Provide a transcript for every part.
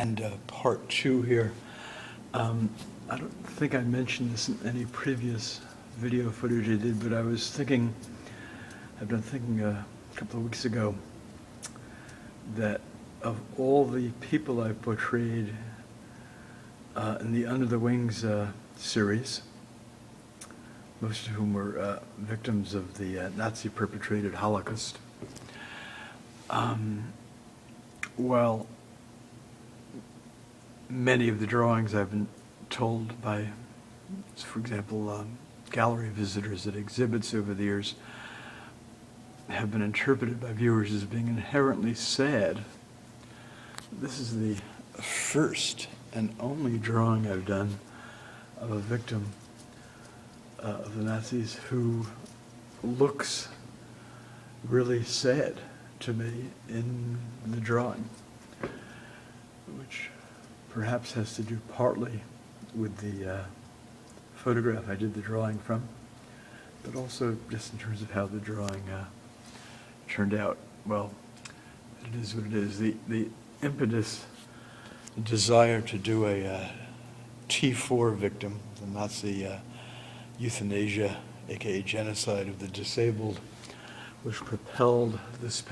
and part two here. I don't think I mentioned this in any previous video footage I did, but I've been thinking a couple of weeks ago that of all the people I've portrayed in the Under the Wings series, most of whom were victims of the Nazi-perpetrated Holocaust, well, many of the drawings I've been told by, for example, gallery visitors at exhibits over the years have been interpreted by viewers as being inherently sad. This is the first and only drawing I've done of a victim of the Nazis who looks really sad to me in the drawing, which perhaps has to do partly with the photograph I did the drawing from, but also just in terms of how the drawing turned out. Well, it is what it is. The impetus, the desire to do a T4 victim, the Nazi euthanasia, aka genocide of the disabled, was propelled this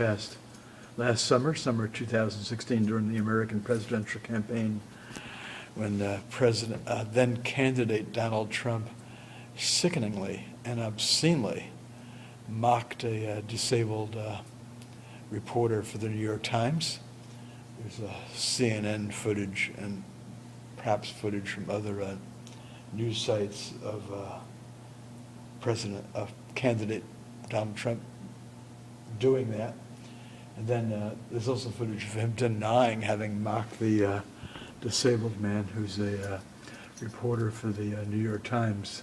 last summer 2016, during the American presidential campaign, when then candidate Donald Trump sickeningly and obscenely mocked a disabled reporter for the New York Times. There's CNN footage and perhaps footage from other news sites of candidate Donald Trump doing that. And then there's also footage of him denying having mocked the disabled man who's a reporter for the New York Times.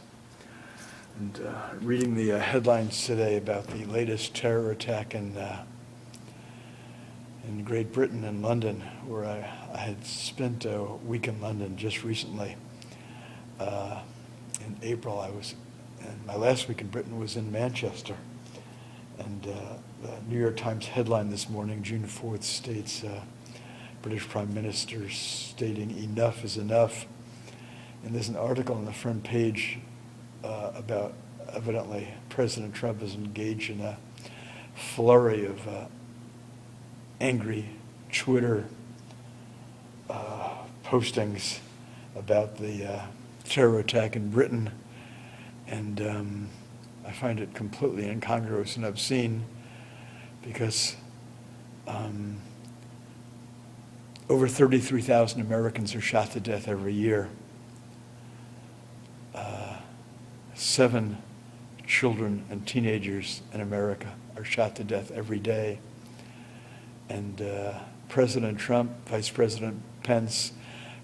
And reading the headlines today about the latest terror attack in Great Britain and London, where I had spent a week in London just recently. In April, and my last week in Britain was in Manchester. And the New York Times headline this morning, June 4th, states British Prime Minister stating enough is enough. And there's an article on the front page about evidently President Trump is engaged in a flurry of angry Twitter postings about the terror attack in Britain. And I find it completely incongruous and obscene because over 33,000 Americans are shot to death every year. 7 children and teenagers in America are shot to death every day. And President Trump, Vice President Pence,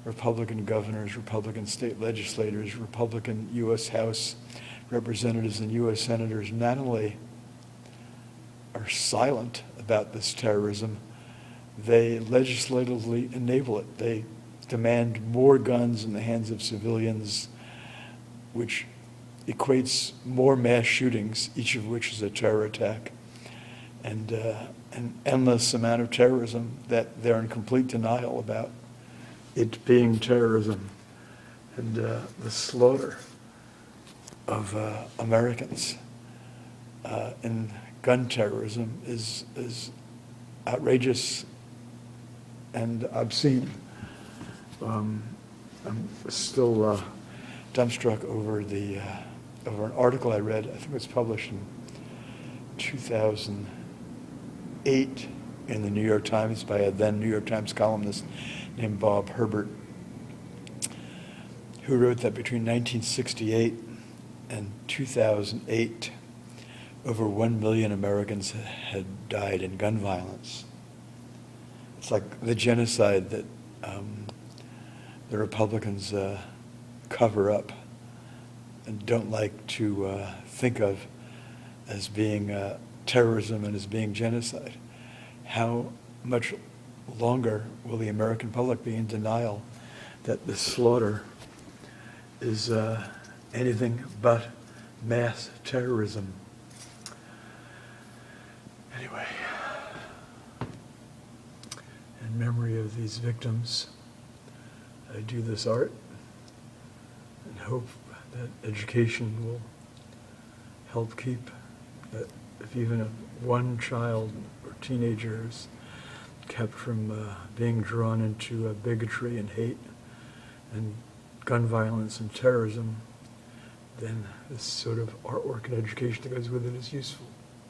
Republican governors, Republican state legislators, Republican U.S. House representatives and U.S. senators not only are silent about this terrorism, they legislatively enable it. They demand more guns in the hands of civilians, which equates more mass shootings, each of which is a terror attack, and an endless amount of terrorism that they're in complete denial about it being terrorism. And the slaughter of Americans in gun terrorism is outrageous and obscene. I'm still dumbstruck over over an article I read. I think it was published in 2008 in the New York Times by a then New York Times columnist named Bob Herbert, who wrote that between 1968 and 2008, over 1 million Americans had died in gun violence. It's like the genocide that the Republicans cover up and don't like to think of as being terrorism and as being genocide. How much longer will the American public be in denial that this slaughter is anything but mass terrorism? Anyway, in memory of these victims, I do this art and hope that education will help keep that, if even one child or teenager is kept from being drawn into bigotry and hate and gun violence and terrorism, then this sort of artwork and education that goes with it is useful.